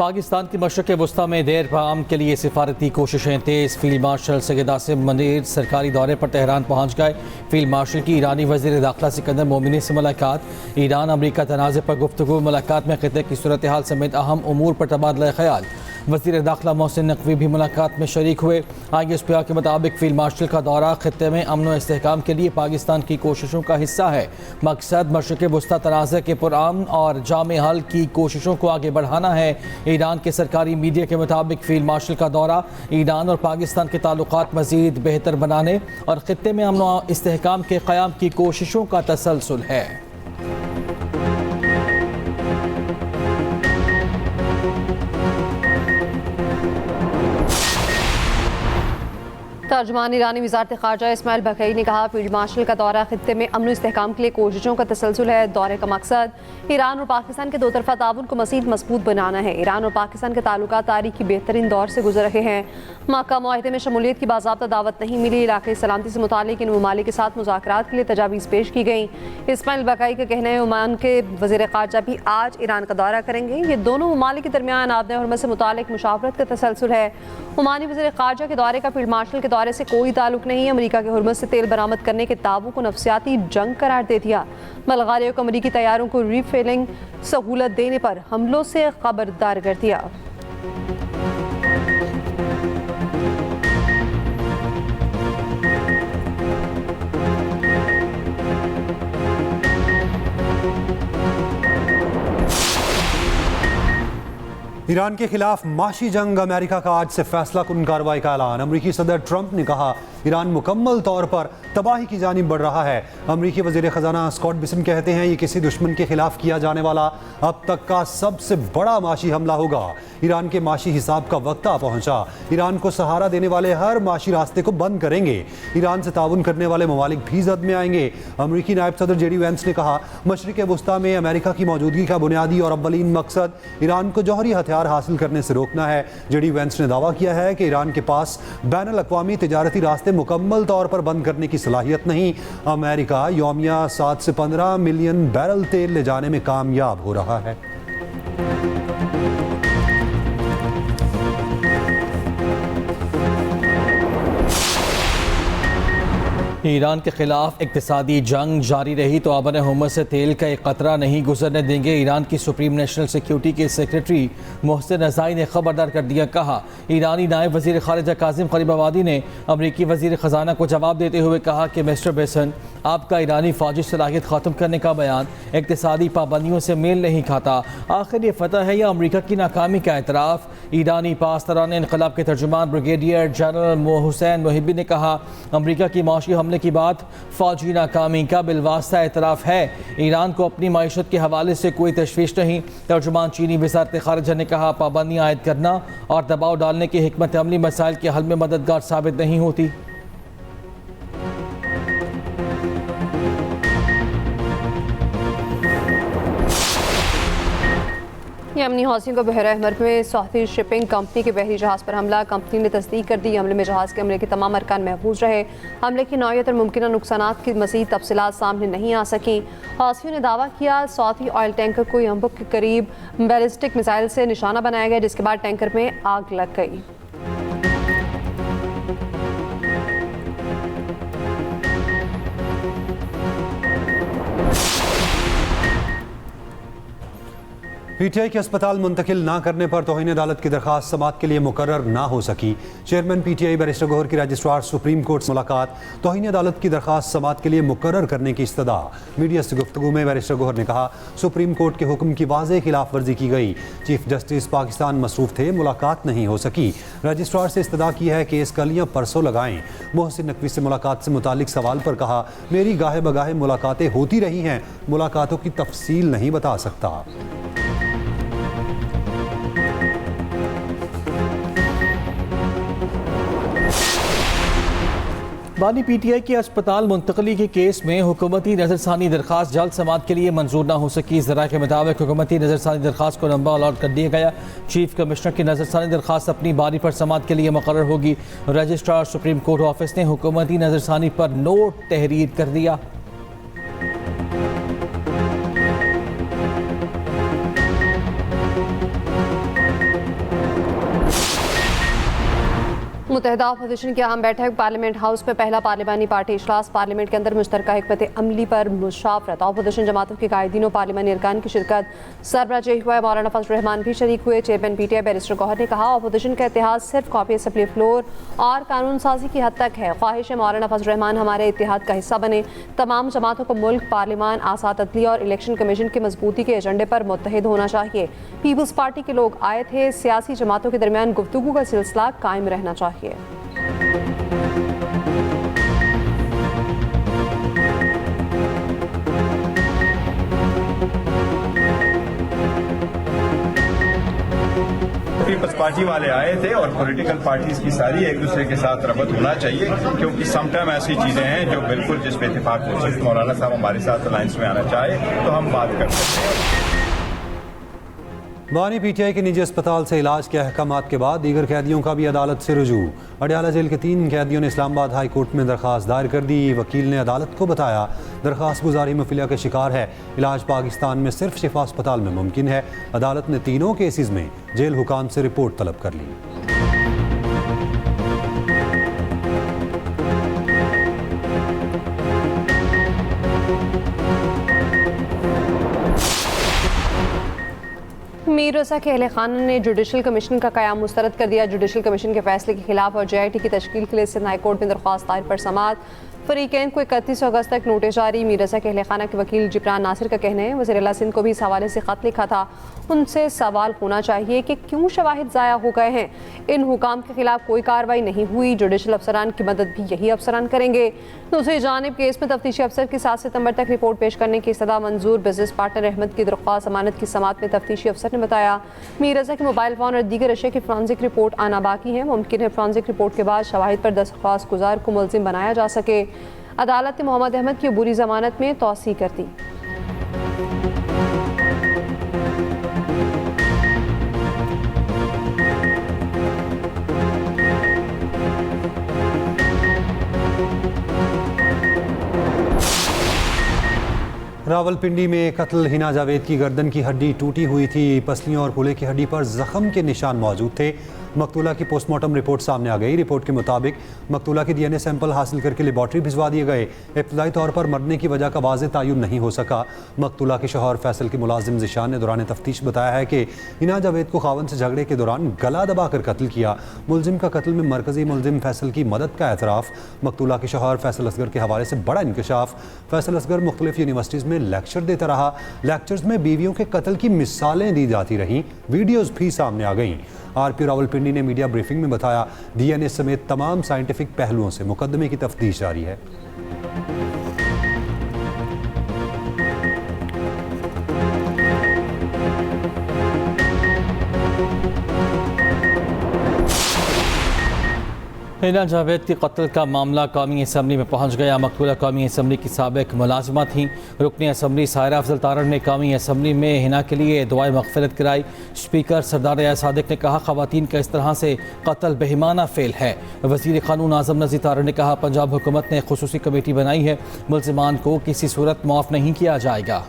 पाकिस्तान की मशरक़ वस्ता में देर पाम के लिए सिफारती कोशिशें तेज़। फील्ड मार्शल सैयद आसिम मुनीर सरकारी दौरे पर तेहरान पहुँच गए। फील्ड मार्शल की ईरानी वज़ीर दाखिला सिकंदर मोमिनी से मुलाकात। ईरान अमरीका तनाज़े पर गुफ्तगू। मुलाकात में ख़ित्ते की सूरत हाल समेत अहम उमूर पर तबादला ख्याल। वज़ीर दाखिला मोहसिन नकवी भी मुलाकात में शरीक हुए। ISPR के मुताबिक फील्ड मार्शल का दौरा खित्ते में अमन व इस्तेहकाम के लिए पाकिस्तान की कोशिशों का हिस्सा है। मकसद मशरक़ वस्ता तनाज़े के पुरअमन और जामे हल की कोशिशों को आगे बढ़ाना है। ईरान के सरकारी मीडिया के मुताबिक फील्ड मार्शल का दौरा ईरान और पाकिस्तान के ताल्लुकात मज़ीद बेहतर बनाने और खित्ते में अमन व इस्तेहकाम के क़याम की कोशिशों का तसलसल है। तर्जुमान ईरानी वज़ारत ख़ारजा इस्माइल बक़ई ने कहा, फील्ड मार्शल का दौरा खित्ते में अमन इस्तेहकाम के लिए कोशिशों का तसलसल है। दौरे का मकसद ईरान और पाकिस्तान के दो तरफ़ा ताउन को मज़ीद मजबूत बनाना है। ईरान और पाकिस्तान के ताल्लुकात तारीखी बेहतरीन दौर से गुजर रहे हैं। मक्का मुआहदे में शमूलियत की बाज़ाब्ता दावत नहीं मिली। इलाक़ाई सलामती से मुताल्लिक़ इन ममालिक के साथ मुज़ाकरात के लिए तजावीज़ पेश की गई। इस्माइल बक़ई का कहना है, ओमान के वज़ीर ख़ारजा भी आज ईरान का दौरा करेंगे। ये दोनों ममालिक के दरमियान आबद हुर्मत से मुताल्लिक़ मुशावरत का तसलसल है। ओमानी वज़ीर ख़ारजा के दौरे का फील्ड मार्शल के दौरे से कोई ताल्लुक नहीं। अमेरिका के हुर्मत से तेल बरामद करने के दावों को नफसियाती जंग करार दे दिया। बल्गारिया को अमेरिकी तैयारों को रीफिलिंग सहूलत देने पर हमलों से खबरदार कर दिया। ईरान के खिलाफ माशी जंग, अमेरिका का आज से फैसला कुन कार्रवाई का ऐलान। अमरीकी सदर ट्रंप ने कहा, ईरान मुकम्मल तौर पर तबाही की जानिब बढ़ रहा है। अमरीकी वज़ीर ख़जाना स्कॉट बिसन कहते हैं, ये किसी दुश्मन के खिलाफ किया जाने वाला अब तक का सबसे बड़ा माशी हमला होगा। ईरान के माशी हिसाब का वक्त आ पहुंचा। ईरान को सहारा देने वाले हर माशी रास्ते को बंद करेंगे। ईरान से ताउन करने वाले ममालिक भी जद में आएंगे। अमरीकी नायब सदर JD वेंस ने कहा, मशरिक़ वस्ता में अमेरिका की मौजूदगी का बुनियादी और अव्वलीन मकसद ईरान को जौहरी हथियार हासिल करने से रोकना है। JD वेंस ने दावा किया है कि ईरान के पास बैनुल अक़वामी तिजारती रास्ते मुकम्मल तौर पर बंद करने की सलाहियत नहीं। अमेरिका यौमिया 7 से 15 मिलियन बैरल तेल ले जाने में कामयाब हो रहा है। ईरान के खिलाफ इक़्तिसादी जंग जारी रही तो आबन हुर्मत से तेल का एक कतरा नहीं गुजरने देंगे। ईरान की सुप्रीम नेशनल सिक्योरिटी के सेक्रेटरी मोहसिन रज़ाई ने खबरदार कर दिया। कहा, ईरानी नायब वज़ीर ख़ारिजा कासिम ग़रीबाबादी ने अमरीकी वज़ीर ख़जाना को जवाब देते हुए कहा कि मिस्टर बेसन, आपका ईरानी फ़ौजी सलाहियत ख़त्म करने का बयान इक़्तिसादी पाबंदियों से मेल नहीं खाता। आखिर ये फतह है या अमरीका की नाकामी का एतराफ़। ईरानी पासदारान इनक़लाब के तर्जुमान ब्रिगेडियर जनरल हुसैन मुहिब्बी ने कहा, अमरीका की माशी हमले की बात फ़ौजी नाकामी का बिलवास्ता एतराफ़ है। ईरान को अपनी माईशत के हवाले से कोई तशवीश नहीं। तर्जुमान चीनी वज़ारत ख़ारिजा ने कहा, पाबंदियाँ आयद करना और दबाव डालने की हिकमत अमली मसाइल के हल में मददगार साबित नहीं होती। यमनी हौसियों को बहरा अहमर में सऊदी शिपिंग कंपनी के बहरी जहाज़ पर हमला। कंपनी ने तस्दीक कर दी, हमले में जहाज़ के अमले के तमाम अरकान महफूज रहे। हमले की नौयत और मुमकिन नुकसानात की मज़ीद तफसीलात सामने नहीं आ सकी। हौसियों ने दावा किया, सऊदी ऑयल टैंकर को यम्बुक के करीब बैलिस्टिक मिसाइल से निशाना बनाया गया, जिसके बाद टैंकर में आग लग गई। PTI के अस्पताल मुंतकिल ना करने पर तौहीन अदालत की दरख्वास्त समाअत के लिए मुकर्रर ना हो सकी। चेयरमैन PTI बैरिस्टर गौहर की रजिस्ट्रार सुप्रीम कोर्ट से मुलाकात। तौहीन अदालत की दरख्वास्त समाअत के लिए मुकर्रर करने की इस्तदा। मीडिया से गुफ्तगू में बैरिस्टर गौहर ने कहा, सुप्रीम कोर्ट के हुक्म की वाज़ेह खिलाफ वर्जी की गई। चीफ जस्टिस पाकिस्तान मसरूफ़ थे, मुलाकात नहीं हो सकी। रजिस्ट्रार से इस्तदा की है कि इस कलियाँ परसों लगाएं। मोहसिन नकवी से मुलाकात से मुतालिक सवाल पर कहा, मेरी गाहे बगाहे मुलाकातें होती रही हैं, मुलाकातों की तफसील नहीं बता सकता। बानी PTI के अस्पताल मुंतकली के केस में हुकूमती नज़रसानी दरख्वास्त जल्द समाअत के लिए मंजूर न हो सकी। ज़रा के मुताबिक हुकूमती नज़रसानी दरख्वास्त को लंबा अलॉट कर दिया गया। चीफ कमिश्नर की नज़रसानी दरख्वास्त अपनी बारी पर समाअत के लिए मुकर्रर होगी। रजिस्ट्रार सुप्रीम कोर्ट ऑफिस ने हुकूमती नज़रसानी पर नोट तहरीर कर दिया। मुत्तहिदा अपोजिशन की अहम बैठक पार्लियामेंट हाउस में पहला पार्लिमानी पार्टी इजलास पार्लियामेंट के अंदर मुश्तरका हिकमत अमली पर मुशावरत। अपोजिशन जमातों के कायदीन और पार्लिमानी अरकान की शिरकत सरबराह हुआ मौलाना फजल रहमान भी शरीक हुए। चेयरमैन PTI बैरिस्टर गौहर ने कहा अपोजिशन का इतिहाद सिर्फ कॉपी असम्बली फ्लोर और कानून साजी की हद तक है। ख्वाहिश है मौलाना फजल रहमान हमारे इतिहाद का हिस्सा बने। तमाम जमातों को मुल्क, पार्लिमान, आसाद अदलिया और इलेक्शन कमीशन की मजबूती के एजेंडे पर मुत्तहिद होना चाहिए। पीपल्स पार्टी के लोग आए थे, सियासी जमातों के दरमियान गुफ्तगू का सिलसिला कायम रहना चाहिए। पीपल्स पार्टी वाले आए थे और पॉलिटिकल पार्टीज की सारी एक दूसरे के साथ रबत होना चाहिए, क्योंकि समटाइम ऐसी चीजें हैं जो बिल्कुल जिस पे इत्तेफाक हो सकती है। मौलाना साहब हमारे साथ अलायंस में आना चाहे तो हम बात कर सकते हैं। बानी PTI के निजी अस्पताल से इलाज के अहकामात के बाद दीगर कैदियों का भी अदालत से रुजू। अडयाला जेल के 3 कैदियों ने इस्लामाबाद हाई कोर्ट में दरख्वास्त दायर कर दी। वकील ने अदालत को बताया दरख्वास्त गुजारी मुफलिया के शिकार है। इलाज पाकिस्तान में सिर्फ शिफा अस्पताल में मुमकिन है। अदालत ने तीनों केसेस में जेल हुकाम से रिपोर्ट तलब कर ली। मीर रज़ा के अहले खाना ने जुडिशल कमीशन का क़याम मुस्तरद कर दिया। जुडिशल कमीशन के फैसले के खिलाफ और JIT की तश्कील के लिए सिंध हाई कोर्ट में दरख्वास्त दायर पर समाअत। फरीकैन को 31 अगस्त तक नोटिस जारी। मीर रज़ा के अहले खाना के वकील जिब्रान नासिर का कहना है वज़ीर आला सिंध को भी इस हवाले से ख़त लिखा था। उनसे सवाल होना चाहिए कि क्यों शवाहिद ज़ाया हो गए हैं। इन हुकाम के खिलाफ कोई कार्रवाई नहीं हुई। जुडिशल अफसरान की मदद भी यही अफसरान करेंगे। दूसरी जानिब केस में तफ्तीशी अफसर की 7 सितंबर तक रिपोर्ट पेश करने की इस्तदा मंजूर। बिजनेस पार्टनर अहमद की दरख्वास्त अमानत की समाअत में तफ्तीशी अफसर ने बताया मीर रज़ा के मोबाइल फ़ोन और दीगर अशिया की फॉरेंसिक रिपोर्ट आना बाकी है। मुमकिन है फॉरेंसिक रिपोर्ट के बाद शवाहिद पर दरख्वास्त गुजार को मुलजिम बनाया जा सके। अदालत ने मोहम्मद अहमद की अबूरी जमानत में तौसीह कर दी। रावलपिंडी में कत्ल हिना जावेद की गर्दन की हड्डी टूटी हुई थी। पसलियों और पुले की हड्डी पर जख्म के निशान मौजूद थे। मकतूला की पोस्टमार्टम रिपोर्ट सामने आ गई। रिपोर्ट के मुताबिक मकतूला के DNA सैंपल हासिल करके लेबॉर्ट्री भिजवा दिए गए। इब्तदाई तौर पर मरने की वजह का वाज़ेह तायुन नहीं हो सका। मकतूला के शौहर फैसल के मुलाजिम ज़िशान ने दौरान तफ्तीश बताया है कि हिना जावेद को खावन से झगड़े के दौरान गला दबाकर कत्ल किया। मुलजिम का कत्ल में मरकजी मुलजिम फैसल की मदद का एतराफ़। मकतूला के शौहर फैसल असगर के हवाले से बड़ा इंकशाफ। फैसल असगर मुख्तलिफ यूनिवर्सिटीज़ में लेक्चर देता रहा। लेक्चर्स में बीवियों के कत्ल की मिसालें दी जाती रहीं। वीडियोज़ भी सामने आ गईं। RP रावलपिंडी ने मीडिया ब्रीफिंग में बताया DNA समेत तमाम साइंटिफिक पहलुओं से मुकदमे की तफ्तीश जारी है। हिना जावेद के कत्ल का मामला कौमी असम्बली में पहुंच गया। मकतूला कौमी असम्बली की साबिक मुलाजिमा थी। रुकनी असम्बली सायरा अफजल तारड़ ने कौमी असम्बली में हिना के लिए दुआए मग़फ़िरत कराई। स्पीकर सरदार याहिया सादिक ने कहा ख़वातीन का इस तरह से कत्ल बेईमाना फेल है। वज़ीर क़ानून आज़म नज़ीर तारड़ ने कहा पंजाब हुकूमत ने खुसूसी कमेटी बनाई है, मुल्ज़िमान को किसी सूरत माफ़ नहीं किया जाएगा।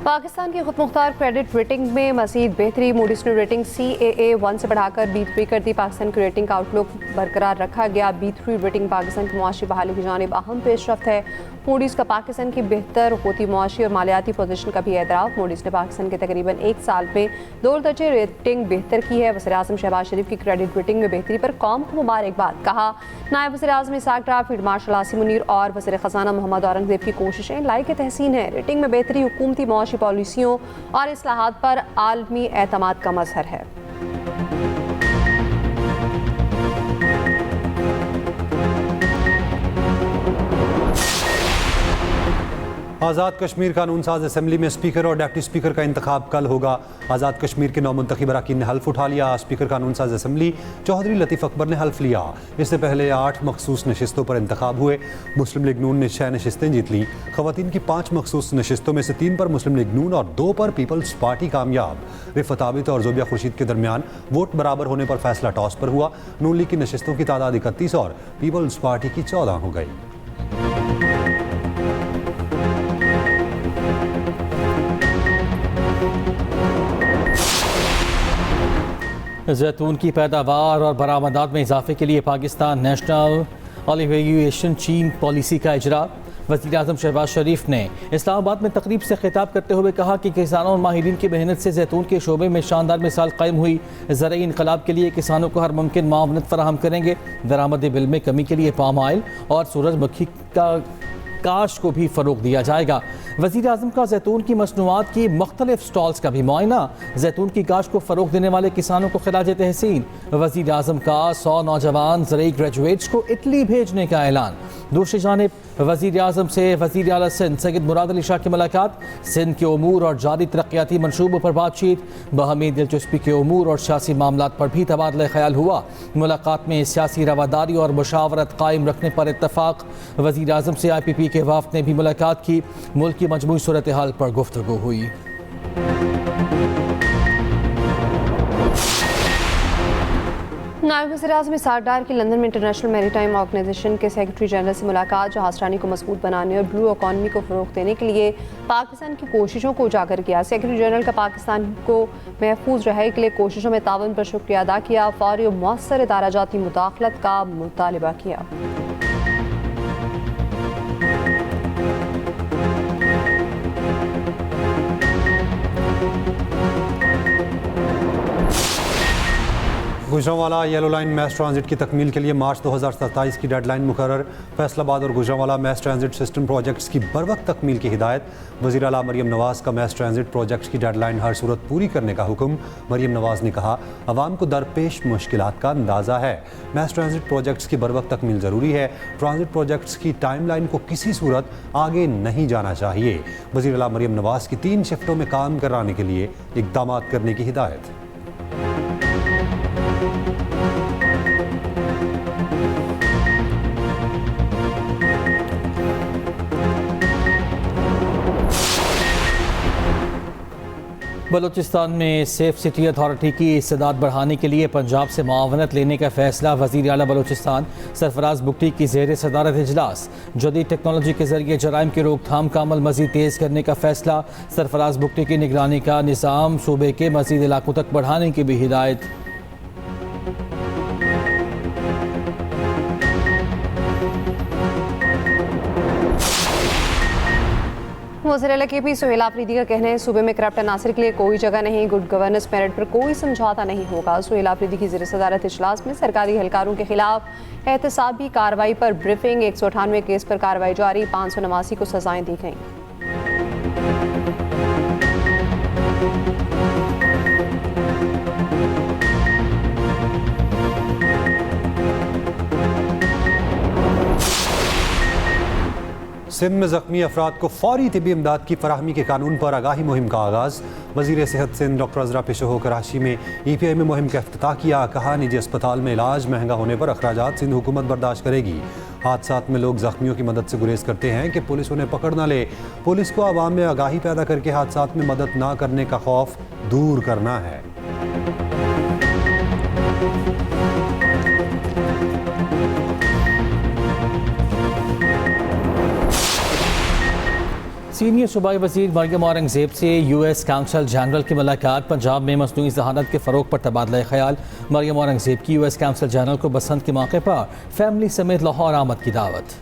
पाकिस्तान की खुदमुख्तार क्रेडिट रेटिंग में मज़ीद बेहतरी। मूडीज़ ने रेटिंग CAA1 से बढ़ाकर B3 कर दी। पाकिस्तान की रेटिंग का आउटलुक बरकरार रखा गया। B3 रेटिंग पाकिस्तान की मुआशी बहाली की जानिब अहम पेशरफ्त है। मूडीज़ का पाकिस्तान की बेहतर होती मुआशी और मालियाती पोजीशन का भी एतराफ़। मूडीज़ ने पाकिस्तान के तकरीबन 1 साल में 2 दर्जे रेटिंग बेहतर की है। वज़ीर आज़म शहबाज शरीफ की क्रेडिट रेटिंग में बेहतरी पर कौम को मुबारकबाद। कहा नायब वज़ीर आज़म इसाक डार, फील्ड मार्शल आसिम मुनीर और वज़ीर ख़ज़ाना मोहम्मद औरंगज़ेब की कोशिशें लायक तहसीन है। रेटिंग में बेहतरी हुकूमती मुआशी पॉलिसियों और इस्लाहात पर आलमी एतमाद का मज़हर है। आज़ाद कश्मीर कानून साज असम्बली में स्पीकर और डिप्टी स्पीकर का इंतखाब कल होगा। आज़ाद कश्मीर के 9 मुंतखब अरकान ने हल्फ उठा लिया। स्पीकर कानून साज असम्बली चौधरी लतीफ़ अकबर ने हल्फ लिया। इससे पहले 8 मखसूस नशिस्तों पर इंतखाब हुए। मुस्लिम लीग नून ने 6 नशिस्तें जीत लीं। ख़वातीन की 5 मखसूस नशिस्तों में से 3 पर मुस्लिम लीग नून और 2 पर पीपल्स पार्टी कामयाब। रिफ़त आबिद और ज़ोबिया खुर्शीद के दरमियान वोट बराबर होने पर फैसला टॉस पर हुआ। नून लीग की नशिस्तों की तादाद 31 और पीपल्स पार्टी की 14 हो गई। जैतून की पैदावार और बरामदात में इजाफे के लिए पाकिस्तान नेशनल ऑलिव चीन पॉलिसी का इजरा। वज़ीर आज़म शहबाज शरीफ ने इस्लामाबाद में तकरीब से खिताब करते हुए कहा कि किसानों और माहिरीन की मेहनत से जैतून के शोबे में शानदार मिसाल कायम हुई। ज़रई इनकलाब के लिए किसानों को हर मुमकिन मावनत फराहम करेंगे। दरामद बिल में कमी के लिए पाम ऑयल और सूरजमुखी का काश को भी फ़रोग दिया जाएगा। वज़ीर आज़म का जैतून की मसनूआत की मुख्तलिफ स्टॉल्स का भी मुआयना। जैतून की काश को फ़रोग देने वाले किसानों को खिराज तहसीन। वज़ीर आज़म का 100 नौजवान ज़रई ग्रेजुएट्स को इटली भेजने का ऐलान। दूसरी जानिब वज़ीर आज़म से वज़ीर आला सिंध सैयद मुराद अली शाह की मुलाकात। सिंध के उमूर और जारी तरक्याती मनसूबों पर बातचीत। बाहमी दिलचस्पी के उमूर और सियासी मामलात पर भी तबादला ख्याल हुआ। मुलाकात में सियासी रवादारी और मुशावरत कायम रखने पर इत्तफाक। वज़ीर आज़म से IPP के वफ़द ने भी मुलाकात की। मुल्क की मजमूई सूरत हाल पर गुफ्तगू हुई। नायब वज़ीर-ए-आज़म इसाक डार की लंदन में इंटरनेशनल मैरीटाइम ऑर्गेनाइजेशन के सेक्रेटरी जनरल से मुलाकात। जहाज़रानी को मजबूत बनाने और ब्लू इकॉनमी को फ़रोग देने के लिए पाकिस्तान की कोशिशों को उजागर किया। सेक्रेटरी जनरल का पाकिस्तान को महफूज रहाई के लिए कोशिशों में ताउन पर शुक्रिया अदा किया। फौरी और मौसर इदारा जाती मुदाखलत का मुतालबा किया। Gujranwala yellow line mass transit की तकमील के लिए मार्च 2027 की डेडलाइन मुकर्रर। फैसलाबाद और Gujranwala mass transit system projects की बरवक्त तकमील की हिदायत। वज़ीर आला मरियम नवाज़ का मैस ट्रांजिट प्रोजेक्ट्स की डेडलाइन हर सूरत पूरी करने का हुक्म। मरियम नवाज़ ने कहा, अवाम को दरपेश मुश्किलात का अंदाज़ा है। मैस ट्रांजिट प्रोजेक्ट्स की बरवक्त तकमील ज़रूरी है। ट्रांजिट प्रोजेक्ट्स की टाइम लाइन को किसी सूरत आगे नहीं जाना चाहिए। वज़ीर आला मरियम नवाज़ की 3 शिफ्टों में काम कराने के लिए इक़दाम करने की हिदायत। बलूचिस्तान में सेफ सिटी अथॉरिटी की इस्तेदाद बढ़ाने के लिए पंजाब से मुआवनत लेने का फैसला। वज़ीर आला बलूचिस्तान सरफराज बुगटी की ज़ेर सदारत इजलास। जदीद टेक्नोलॉजी के जरिए जराइम की रोकथाम का अमल मज़ीद तेज़ करने का फैसला। सरफराज बुगटी की निगरानी का निज़ाम सूबे के मज़ीद इलाकों तक बढ़ाने की भी हिदायत। वज़ीर-ए-आला KP सुहेल आफरीदी का कहना है, सूबे में करप्ट अनासर के लिए कोई जगह नहीं। गुड गवर्नेंस मेरिट पर कोई समझौता नहीं होगा। सुहेल आफरीदी की ज़ेर सदारत इजलास में सरकारी एहलकारों के खिलाफ एहतसाबी कार्रवाई पर ब्रीफिंग। 198 केस पर कार्रवाई जारी। 589 को सजाएं दी गईं। सिंध में ज़ख्मी अफराद को फौरी तिबी इमदाद की फराहमी के कानून पर आगाही मुहिम का आगाज़। वज़ीर सेहत सिंध डॉक्टर अज़रा पेशो कराची में EPI में मुहिम का इफ्तिताह किया। कहा, निजी अस्पताल में इलाज महंगा होने पर अखराजात सिंध हुकूमत बर्दाश्त करेगी। हादसात में लोग ज़ख्मियों की मदद से गुरेज करते हैं कि पुलिस उन्हें पकड़ न ले। पुलिस को आवाम में आगाही पैदा करके हादसात में मदद न करने का खौफ दूर करना है। सीनियर सूबाई वज़ीर मरियम औरंगज़ेब से US काउंसिल जनरल की मुलाकात। पंजाब में मसनूई ज़हानत के फ़रोग पर तबादला ख्याल। मरियम औरंगज़ेब की US काउंसिल जनरल को बसंत के मौके पर फैमिली समेत लाहौर आमद की दावत।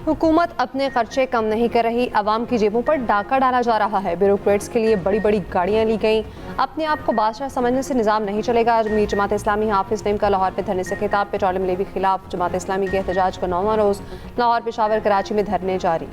हुकूमत अपने खर्चे कम नहीं कर रही। अवाम की जेबों पर डाका डाला जा रहा है। ब्यूरोक्रेट्स के लिए बड़ी बड़ी गाड़ियां ली गईं। अपने आप को बादशाह समझने से निज़ाम नहीं चलेगा। मीर जमात इस्लामी हाफिज नईम का लाहौर पे धरने से खिताब। पेट्रोलियम लेवी के खिलाफ जमात इस्लामी के एहतजाज का 9वां रोज़। लाहौर, पेशावर, कराची में धरने जारी।